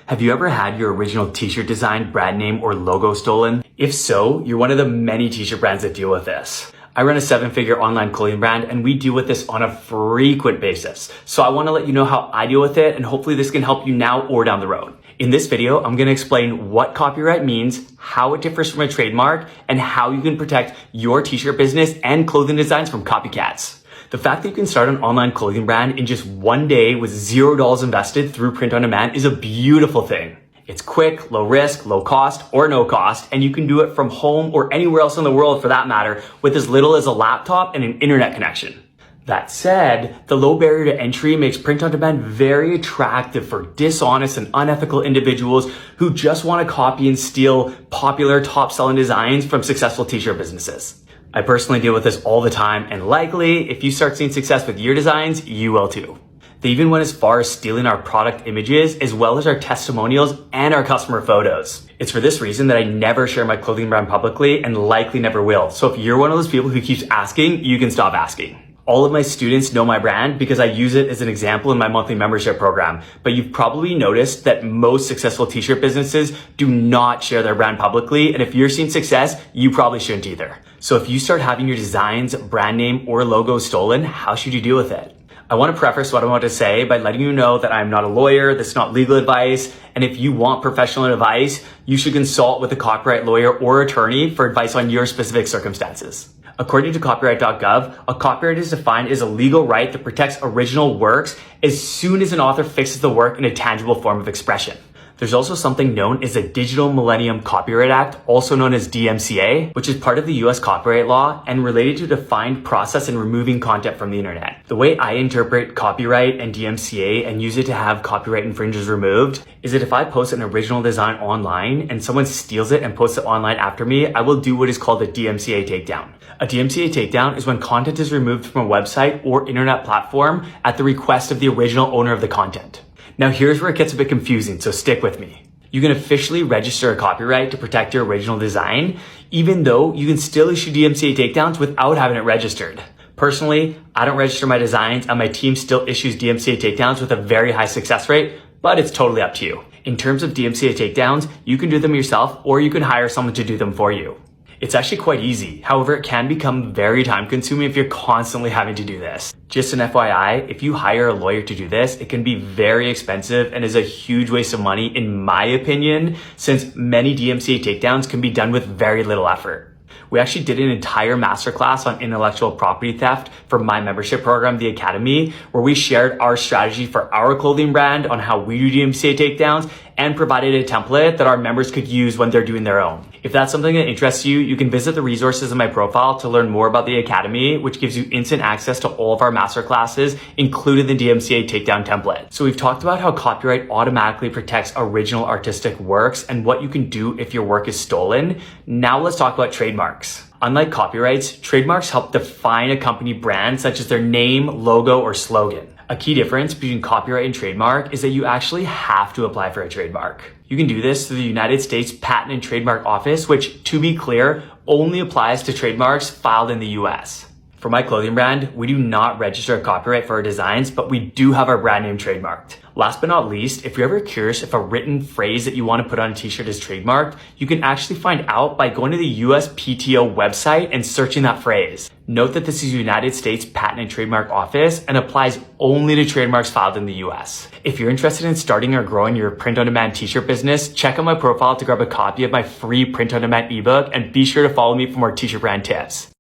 Have you ever had your original t-shirt design, brand name, or logo stolen? If so, you're one of the many t-shirt brands that deal with this. I run a 7-figure online clothing brand and we deal with this on a frequent basis. So I want to let you know how I deal with it, and hopefully this can help you now or down the road. In this video, I'm going to explain what copyright means, how it differs from a trademark, and how you can protect your t-shirt business and clothing designs from copycats. The fact that you can start an online clothing brand in just one day with $0 invested through print on demand is a beautiful thing. It's quick, low risk, low cost, or no cost, and you can do it from home or anywhere else in the world for that matter with as little as a laptop and an internet connection. That said, the low barrier to entry makes print on demand very attractive for dishonest and unethical individuals who just want to copy and steal popular top-selling designs from successful t-shirt businesses. I personally deal with this all the time, and likely, if you start seeing success with your designs, you will too. They even went as far as stealing our product images, as well as our testimonials and our customer photos. It's for this reason that I never share my clothing brand publicly and likely never will. So if you're one of those people who keeps asking, you can stop asking. All of my students know my brand because I use it as an example in my monthly membership program. But you've probably noticed that most successful t-shirt businesses do not share their brand publicly. And if you're seeing success, you probably shouldn't either. So if you start having your designs, brand name, or logo stolen, how should you deal with it? I want to preface what I want to say by letting you know that I'm not a lawyer, that's not legal advice, and if you want professional advice, you should consult with a copyright lawyer or attorney for advice on your specific circumstances. According to copyright.gov, a copyright is defined as a legal right that protects original works as soon as an author fixes the work in a tangible form of expression. There's also something known as the Digital Millennium Copyright Act, also known as DMCA, which is part of the US copyright law and related to defined process in removing content from the internet. The way I interpret copyright and DMCA and use it to have copyright infringers removed is that if I post an original design online and someone steals it and posts it online after me, I will do what is called a DMCA takedown. A DMCA takedown is when content is removed from a website or internet platform at the request of the original owner of the content. Now here's where it gets a bit confusing, so stick with me. You can officially register a copyright to protect your original design, even though you can still issue DMCA takedowns without having it registered. Personally, I don't register my designs and my team still issues DMCA takedowns with a very high success rate, but it's totally up to you. In terms of DMCA takedowns, you can do them yourself or you can hire someone to do them for you. It's actually quite easy. However, it can become very time consuming if you're constantly having to do this. Just an FYI, if you hire a lawyer to do this, it can be very expensive and is a huge waste of money in my opinion, since many DMCA takedowns can be done with very little effort. We actually did an entire masterclass on intellectual property theft for my membership program, The Academy, where we shared our strategy for our clothing brand on how we do DMCA takedowns and provided a template that our members could use when they're doing their own. If that's something that interests you, you can visit the resources in my profile to learn more about The Academy, which gives you instant access to all of our masterclasses, including the DMCA takedown template. So we've talked about how copyright automatically protects original artistic works and what you can do if your work is stolen. Now let's talk about trademarks. Unlike copyrights, trademarks help define a company brand, such as their name, logo, or slogan. A key difference between copyright and trademark is that you actually have to apply for a trademark. You can do this through the United States Patent and Trademark Office, which, to be clear, only applies to trademarks filed in the US. For my clothing brand, we do not register a copyright for our designs, but we do have our brand name trademarked. Last but not least, if you're ever curious if a written phrase that you want to put on a t-shirt is trademarked, you can actually find out by going to the USPTO website and searching that phrase. Note that this is United States Patent and Trademark Office and applies only to trademarks filed in the US. If you're interested in starting or growing your print-on-demand t-shirt business, check out my profile to grab a copy of my free print-on-demand ebook and be sure to follow me for more t-shirt brand tips.